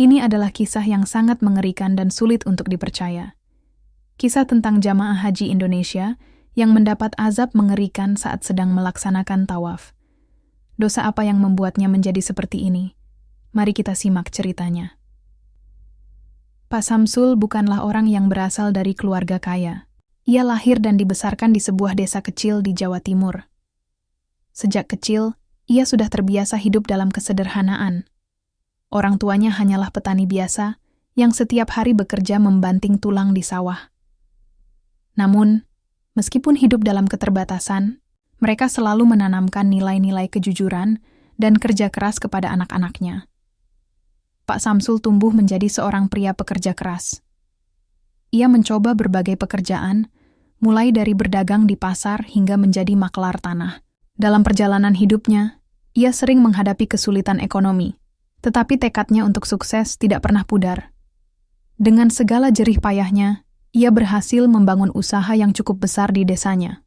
Ini adalah kisah yang sangat mengerikan dan sulit untuk dipercaya. Kisah tentang jamaah haji Indonesia yang mendapat azab mengerikan saat sedang melaksanakan tawaf. Dosa apa yang membuatnya menjadi seperti ini? Mari kita simak ceritanya. Pak Samsul bukanlah orang yang berasal dari keluarga kaya. Ia lahir dan dibesarkan di sebuah desa kecil di Jawa Timur. Sejak kecil, ia sudah terbiasa hidup dalam kesederhanaan. Orang tuanya hanyalah petani biasa yang setiap hari bekerja membanting tulang di sawah. Namun, meskipun hidup dalam keterbatasan, mereka selalu menanamkan nilai-nilai kejujuran dan kerja keras kepada anak-anaknya. Pak Samsul tumbuh menjadi seorang pria pekerja keras. Ia mencoba berbagai pekerjaan, mulai dari berdagang di pasar hingga menjadi maklar tanah. Dalam perjalanan hidupnya, ia sering menghadapi kesulitan ekonomi, tetapi tekadnya untuk sukses tidak pernah pudar. Dengan segala jerih payahnya, ia berhasil membangun usaha yang cukup besar di desanya.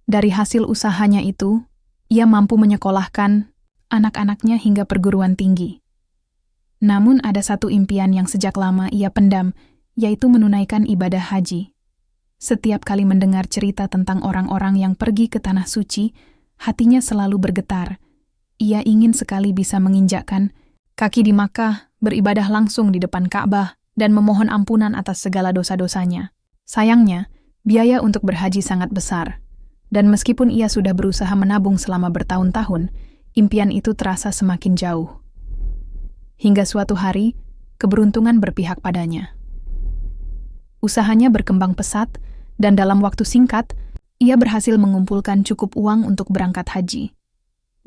Dari hasil usahanya itu, ia mampu menyekolahkan anak-anaknya hingga perguruan tinggi. Namun ada satu impian yang sejak lama ia pendam, yaitu menunaikan ibadah haji. Setiap kali mendengar cerita tentang orang-orang yang pergi ke tanah suci, hatinya selalu bergetar. Ia ingin sekali bisa menginjakkan kaki di Makkah, beribadah langsung di depan Ka'bah, dan memohon ampunan atas segala dosa-dosanya. Sayangnya, biaya untuk berhaji sangat besar. Dan meskipun ia sudah berusaha menabung selama bertahun-tahun, impian itu terasa semakin jauh. Hingga suatu hari, keberuntungan berpihak padanya. Usahanya berkembang pesat, dan dalam waktu singkat, ia berhasil mengumpulkan cukup uang untuk berangkat haji.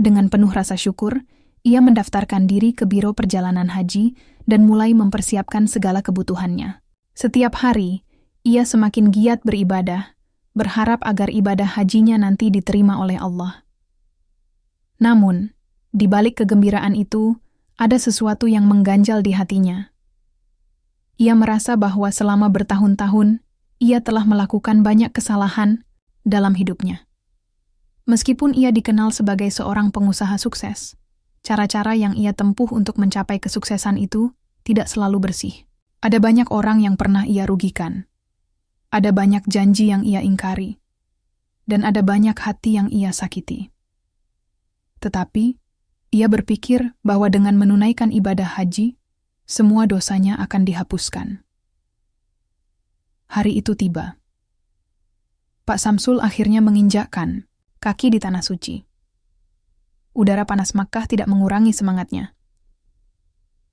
Dengan penuh rasa syukur, ia mendaftarkan diri ke Biro Perjalanan Haji dan mulai mempersiapkan segala kebutuhannya. Setiap hari, ia semakin giat beribadah, berharap agar ibadah hajinya nanti diterima oleh Allah. Namun, di balik kegembiraan itu, ada sesuatu yang mengganjal di hatinya. Ia merasa bahwa selama bertahun-tahun, ia telah melakukan banyak kesalahan dalam hidupnya. Meskipun ia dikenal sebagai seorang pengusaha sukses, cara-cara yang ia tempuh untuk mencapai kesuksesan itu tidak selalu bersih. Ada banyak orang yang pernah ia rugikan. Ada banyak janji yang ia ingkari. Dan ada banyak hati yang ia sakiti. Tetapi, ia berpikir bahwa dengan menunaikan ibadah haji, semua dosanya akan dihapuskan. Hari itu tiba. Pak Samsul akhirnya menginjakkan kaki di tanah suci. Udara panas Makkah tidak mengurangi semangatnya.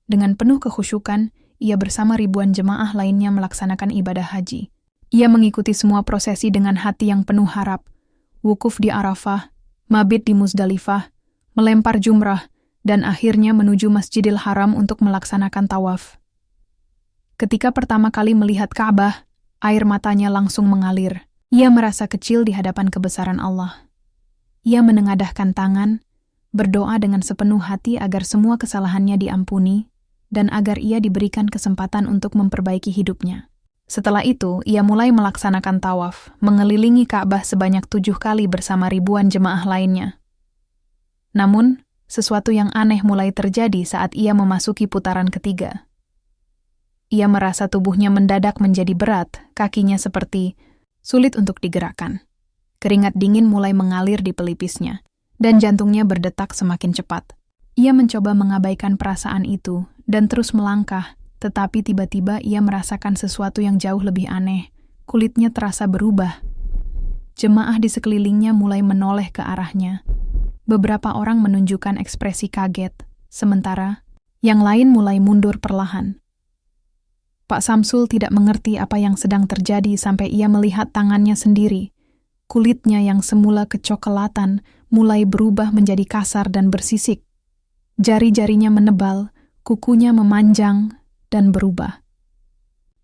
Dengan penuh kekhusyukan, ia bersama ribuan jemaah lainnya melaksanakan ibadah haji. Ia mengikuti semua prosesi dengan hati yang penuh harap, wukuf di Arafah, mabit di Muzdalifah, melempar jumrah, dan akhirnya menuju Masjidil Haram untuk melaksanakan tawaf. Ketika pertama kali melihat Ka'bah, air matanya langsung mengalir. Ia merasa kecil di hadapan kebesaran Allah. Ia menengadahkan tangan, berdoa dengan sepenuh hati agar semua kesalahannya diampuni, dan agar ia diberikan kesempatan untuk memperbaiki hidupnya. Setelah itu, ia mulai melaksanakan tawaf, mengelilingi Ka'bah sebanyak 7 kali bersama ribuan jemaah lainnya. Namun, sesuatu yang aneh mulai terjadi saat ia memasuki putaran ketiga. Ia merasa tubuhnya mendadak menjadi berat, kakinya seperti sulit untuk digerakkan. Keringat dingin mulai mengalir di pelipisnya, dan jantungnya berdetak semakin cepat. Ia mencoba mengabaikan perasaan itu dan terus melangkah, tetapi tiba-tiba ia merasakan sesuatu yang jauh lebih aneh. Kulitnya terasa berubah. Jemaah di sekelilingnya mulai menoleh ke arahnya. Beberapa orang menunjukkan ekspresi kaget, sementara yang lain mulai mundur perlahan. Pak Samsul tidak mengerti apa yang sedang terjadi sampai ia melihat tangannya sendiri. Kulitnya yang semula kecoklatan mulai berubah menjadi kasar dan bersisik. Jari-jarinya menebal, kukunya memanjang dan berubah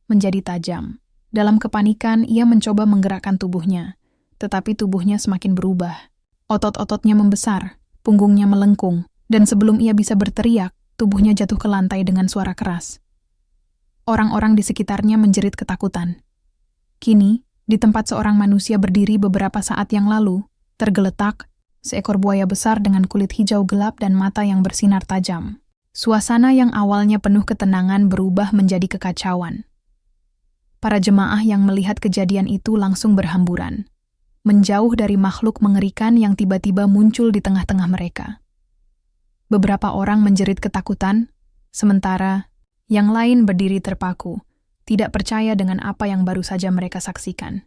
menjadi tajam. Dalam kepanikan, ia mencoba menggerakkan tubuhnya, tetapi tubuhnya semakin berubah. Otot-ototnya membesar, punggungnya melengkung, dan sebelum ia bisa berteriak, tubuhnya jatuh ke lantai dengan suara keras. Orang-orang di sekitarnya menjerit ketakutan. Kini, di tempat seorang manusia berdiri beberapa saat yang lalu, tergeletak seekor buaya besar dengan kulit hijau gelap dan mata yang bersinar tajam. Suasana yang awalnya penuh ketenangan berubah menjadi kekacauan. Para jemaah yang melihat kejadian itu langsung berhamburan, menjauh dari makhluk mengerikan yang tiba-tiba muncul di tengah-tengah mereka. Beberapa orang menjerit ketakutan, sementara yang lain berdiri terpaku, tidak percaya dengan apa yang baru saja mereka saksikan.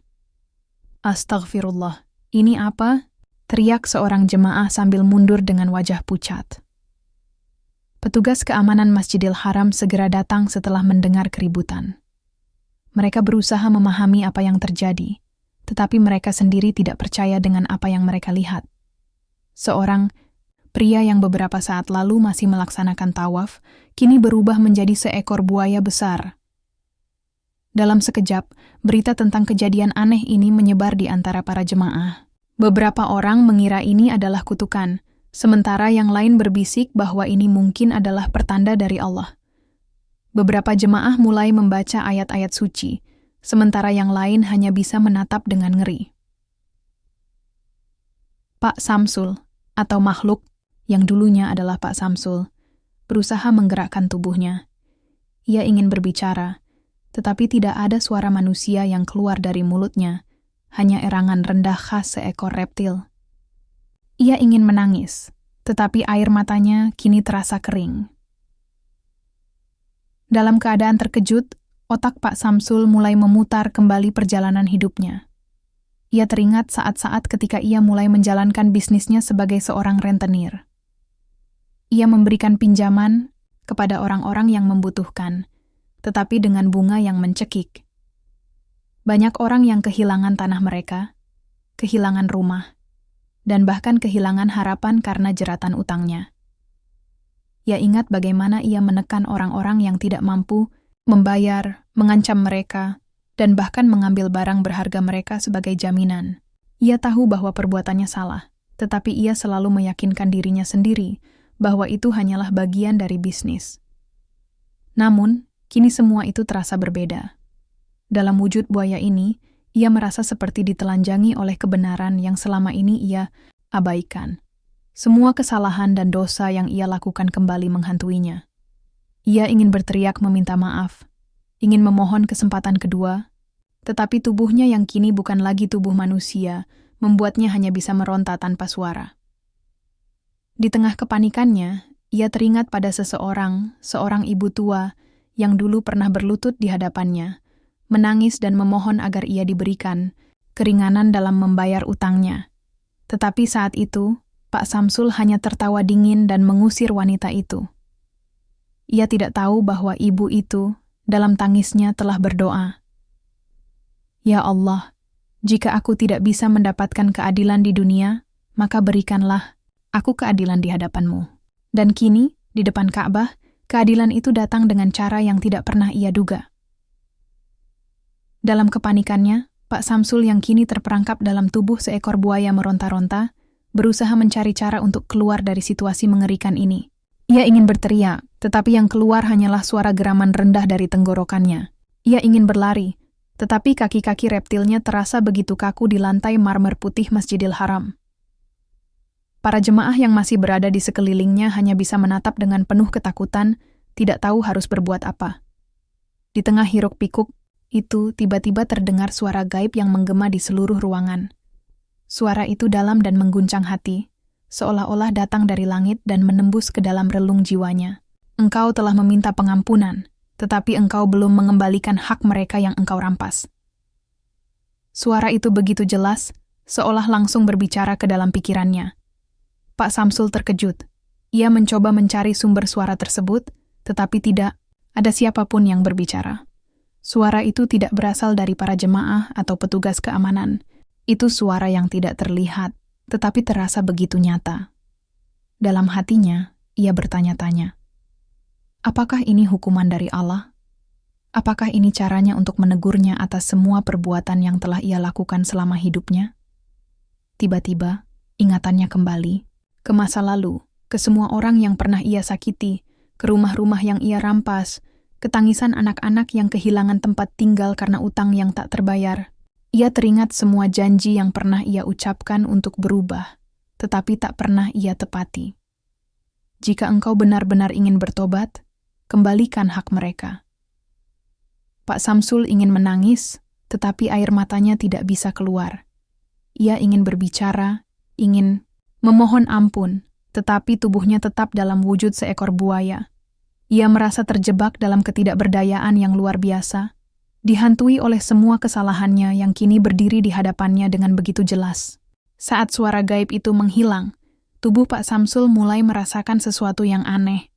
"Astagfirullah, ini apa?" teriak seorang jemaah sambil mundur dengan wajah pucat. Petugas keamanan Masjidil Haram segera datang setelah mendengar keributan. Mereka berusaha memahami apa yang terjadi, tetapi mereka sendiri tidak percaya dengan apa yang mereka lihat. Seorang pria yang beberapa saat lalu masih melaksanakan tawaf, kini berubah menjadi seekor buaya besar. Dalam sekejap, berita tentang kejadian aneh ini menyebar di antara para jemaah. Beberapa orang mengira ini adalah kutukan, sementara yang lain berbisik bahwa ini mungkin adalah pertanda dari Allah. Beberapa jemaah mulai membaca ayat-ayat suci, sementara yang lain hanya bisa menatap dengan ngeri. Pak Samsul, atau makhluk yang dulunya adalah Pak Samsul, berusaha menggerakkan tubuhnya. Ia ingin berbicara, tetapi tidak ada suara manusia yang keluar dari mulutnya, hanya erangan rendah khas seekor reptil. Ia ingin menangis, tetapi air matanya kini terasa kering. Dalam keadaan terkejut, otak Pak Samsul mulai memutar kembali perjalanan hidupnya. Ia teringat saat-saat ketika ia mulai menjalankan bisnisnya sebagai seorang rentenir. Ia memberikan pinjaman kepada orang-orang yang membutuhkan, tetapi dengan bunga yang mencekik. Banyak orang yang kehilangan tanah mereka, kehilangan rumah, dan bahkan kehilangan harapan karena jeratan utangnya. Ia ingat bagaimana ia menekan orang-orang yang tidak mampu membayar, mengancam mereka, dan bahkan mengambil barang berharga mereka sebagai jaminan. Ia tahu bahwa perbuatannya salah, tetapi ia selalu meyakinkan dirinya sendiri bahwa itu hanyalah bagian dari bisnis. Namun, kini semua itu terasa berbeda. Dalam wujud buaya ini, ia merasa seperti ditelanjangi oleh kebenaran yang selama ini ia abaikan. Semua kesalahan dan dosa yang ia lakukan kembali menghantuinya. Ia ingin berteriak meminta maaf, ingin memohon kesempatan kedua, tetapi tubuhnya yang kini bukan lagi tubuh manusia, membuatnya hanya bisa meronta tanpa suara. Di tengah kepanikannya, ia teringat pada seorang ibu tua yang dulu pernah berlutut di hadapannya, menangis dan memohon agar ia diberikan keringanan dalam membayar utangnya. Tetapi saat itu, Pak Samsul hanya tertawa dingin dan mengusir wanita itu. Ia tidak tahu bahwa ibu itu, dalam tangisnya telah berdoa, "Ya Allah, jika aku tidak bisa mendapatkan keadilan di dunia, maka berikanlah aku keadilan di hadapan-Mu." Dan kini, di depan Ka'bah, keadilan itu datang dengan cara yang tidak pernah ia duga. Dalam kepanikannya, Pak Samsul yang kini terperangkap dalam tubuh seekor buaya meronta-ronta, berusaha mencari cara untuk keluar dari situasi mengerikan ini. Ia ingin berteriak, tetapi yang keluar hanyalah suara geraman rendah dari tenggorokannya. Ia ingin berlari, tetapi kaki-kaki reptilnya terasa begitu kaku di lantai marmer putih Masjidil Haram. Para jemaah yang masih berada di sekelilingnya hanya bisa menatap dengan penuh ketakutan, tidak tahu harus berbuat apa. Di tengah hiruk-pikuk itu, tiba-tiba terdengar suara gaib yang menggema di seluruh ruangan. Suara itu dalam dan mengguncang hati, seolah-olah datang dari langit dan menembus ke dalam relung jiwanya. "Engkau telah meminta pengampunan, tetapi engkau belum mengembalikan hak mereka yang engkau rampas." Suara itu begitu jelas, seolah langsung berbicara ke dalam pikirannya. Pak Samsul terkejut. Ia mencoba mencari sumber suara tersebut, tetapi tidak ada siapapun yang berbicara. Suara itu tidak berasal dari para jemaah atau petugas keamanan. Itu suara yang tidak terlihat, tetapi terasa begitu nyata. Dalam hatinya, ia bertanya-tanya, apakah ini hukuman dari Allah? Apakah ini caranya untuk menegurnya atas semua perbuatan yang telah ia lakukan selama hidupnya? Tiba-tiba, ingatannya kembali ke masa lalu, ke semua orang yang pernah ia sakiti, ke rumah-rumah yang ia rampas, ke tangisan anak-anak yang kehilangan tempat tinggal karena utang yang tak terbayar. Ia teringat semua janji yang pernah ia ucapkan untuk berubah, tetapi tak pernah ia tepati. Jika engkau benar-benar ingin bertobat, kembalikan hak mereka. Pak Samsul ingin menangis, tetapi air matanya tidak bisa keluar. Ia ingin berbicara, ingin memohon ampun, tetapi tubuhnya tetap dalam wujud seekor buaya. Ia merasa terjebak dalam ketidakberdayaan yang luar biasa, dihantui oleh semua kesalahannya yang kini berdiri di hadapannya dengan begitu jelas. Saat suara gaib itu menghilang, tubuh Pak Samsul mulai merasakan sesuatu yang aneh.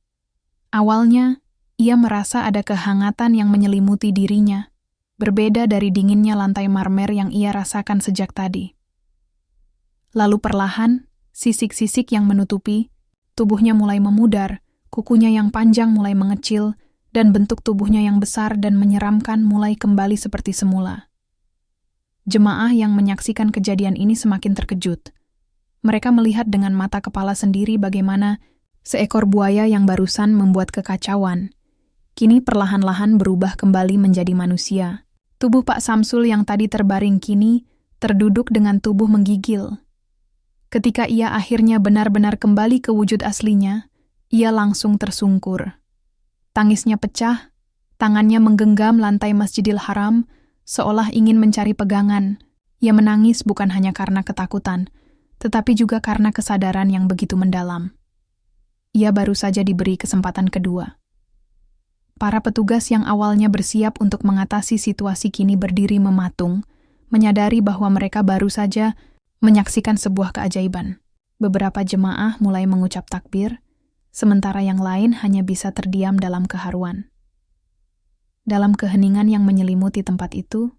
Awalnya, ia merasa ada kehangatan yang menyelimuti dirinya, berbeda dari dinginnya lantai marmer yang ia rasakan sejak tadi. Lalu perlahan, sisik-sisik yang menutupi, tubuhnya mulai memudar, kukunya yang panjang mulai mengecil, dan bentuk tubuhnya yang besar dan menyeramkan mulai kembali seperti semula. Jemaah yang menyaksikan kejadian ini semakin terkejut. Mereka melihat dengan mata kepala sendiri bagaimana seekor buaya yang barusan membuat kekacauan, kini perlahan-lahan berubah kembali menjadi manusia. Tubuh Pak Samsul yang tadi terbaring kini terduduk dengan tubuh menggigil. Ketika ia akhirnya benar-benar kembali ke wujud aslinya, ia langsung tersungkur. Tangisnya pecah, tangannya menggenggam lantai Masjidil Haram, seolah ingin mencari pegangan. Ia menangis bukan hanya karena ketakutan, tetapi juga karena kesadaran yang begitu mendalam. Ia baru saja diberi kesempatan kedua. Para petugas yang awalnya bersiap untuk mengatasi situasi kini berdiri mematung, menyadari bahwa mereka baru saja menyaksikan sebuah keajaiban. Beberapa jemaah mulai mengucap takbir, sementara yang lain hanya bisa terdiam dalam keharuan. Dalam keheningan yang menyelimuti tempat itu,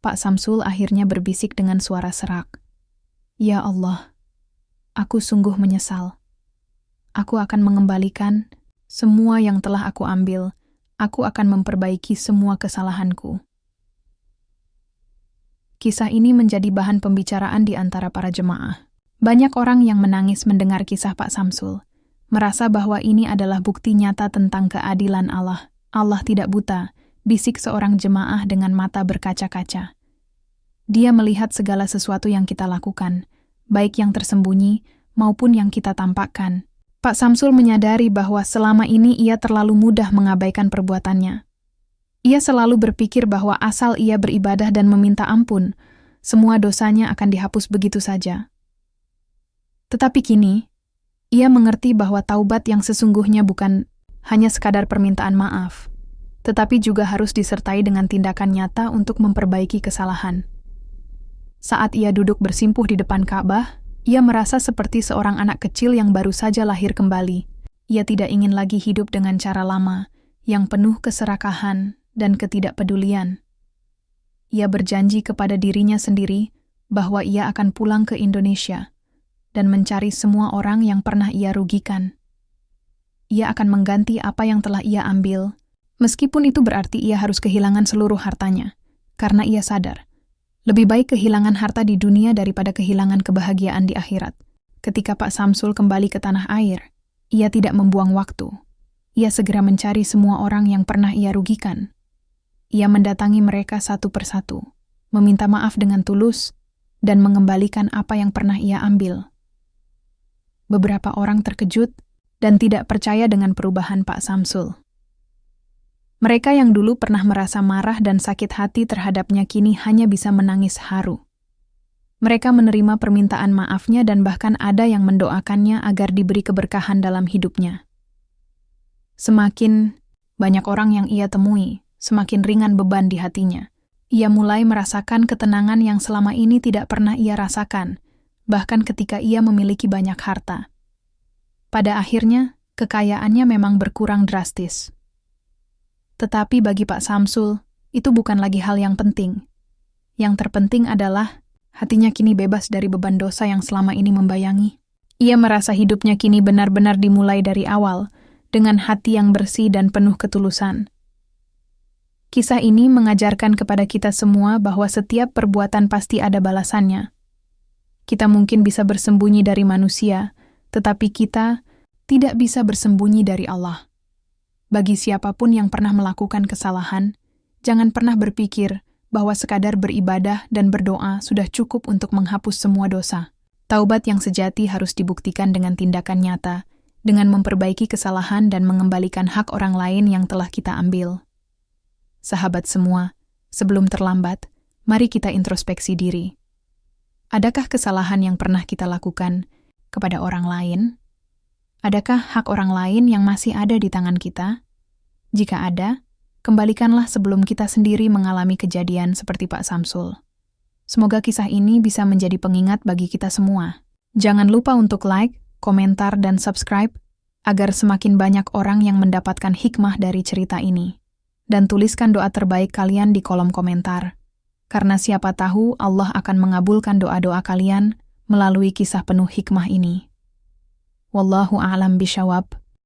Pak Samsul akhirnya berbisik dengan suara serak. Ya Allah, aku sungguh menyesal. Aku akan mengembalikan semua yang telah aku ambil. Aku akan memperbaiki semua kesalahanku. Kisah ini menjadi bahan pembicaraan di antara para jemaah. Banyak orang yang menangis mendengar kisah Pak Samsul, merasa bahwa ini adalah bukti nyata tentang keadilan Allah. Allah tidak buta, bisik seorang jemaah dengan mata berkaca-kaca. Dia melihat segala sesuatu yang kita lakukan, baik yang tersembunyi maupun yang kita tampakkan. Pak Samsul menyadari bahwa selama ini ia terlalu mudah mengabaikan perbuatannya. Ia selalu berpikir bahwa asal ia beribadah dan meminta ampun, semua dosanya akan dihapus begitu saja. Tetapi kini, ia mengerti bahwa taubat yang sesungguhnya bukan hanya sekadar permintaan maaf, tetapi juga harus disertai dengan tindakan nyata untuk memperbaiki kesalahan. Saat ia duduk bersimpuh di depan Ka'bah, ia merasa seperti seorang anak kecil yang baru saja lahir kembali. Ia tidak ingin lagi hidup dengan cara lama, yang penuh keserakahan dan ketidakpedulian. Ia berjanji kepada dirinya sendiri bahwa ia akan pulang ke Indonesia dan mencari semua orang yang pernah ia rugikan. Ia akan mengganti apa yang telah ia ambil, meskipun itu berarti ia harus kehilangan seluruh hartanya, karena ia sadar, lebih baik kehilangan harta di dunia daripada kehilangan kebahagiaan di akhirat. Ketika Pak Samsul kembali ke tanah air, ia tidak membuang waktu. Ia segera mencari semua orang yang pernah ia rugikan. Ia mendatangi mereka satu persatu, meminta maaf dengan tulus, dan mengembalikan apa yang pernah ia ambil. Beberapa orang terkejut dan tidak percaya dengan perubahan Pak Samsul. Mereka yang dulu pernah merasa marah dan sakit hati terhadapnya kini hanya bisa menangis haru. Mereka menerima permintaan maafnya dan bahkan ada yang mendoakannya agar diberi keberkahan dalam hidupnya. Semakin banyak orang yang ia temui, semakin ringan beban di hatinya. Ia mulai merasakan ketenangan yang selama ini tidak pernah ia rasakan, bahkan ketika ia memiliki banyak harta. Pada akhirnya, kekayaannya memang berkurang drastis. Tetapi bagi Pak Samsul, itu bukan lagi hal yang penting. Yang terpenting adalah hatinya kini bebas dari beban dosa yang selama ini membayangi. Ia merasa hidupnya kini benar-benar dimulai dari awal, dengan hati yang bersih dan penuh ketulusan. Kisah ini mengajarkan kepada kita semua bahwa setiap perbuatan pasti ada balasannya. Kita mungkin bisa bersembunyi dari manusia, tetapi kita tidak bisa bersembunyi dari Allah. Bagi siapapun yang pernah melakukan kesalahan, jangan pernah berpikir bahwa sekadar beribadah dan berdoa sudah cukup untuk menghapus semua dosa. Taubat yang sejati harus dibuktikan dengan tindakan nyata, dengan memperbaiki kesalahan dan mengembalikan hak orang lain yang telah kita ambil. Sahabat semua, sebelum terlambat, mari kita introspeksi diri. Adakah kesalahan yang pernah kita lakukan kepada orang lain? Adakah hak orang lain yang masih ada di tangan kita? Jika ada, kembalikanlah sebelum kita sendiri mengalami kejadian seperti Pak Samsul. Semoga kisah ini bisa menjadi pengingat bagi kita semua. Jangan lupa untuk like, komentar, dan subscribe agar semakin banyak orang yang mendapatkan hikmah dari cerita ini. Dan tuliskan doa terbaik kalian di kolom komentar. Karena siapa tahu Allah akan mengabulkan doa-doa kalian melalui kisah penuh hikmah ini. Wallahu a'lam bishawab.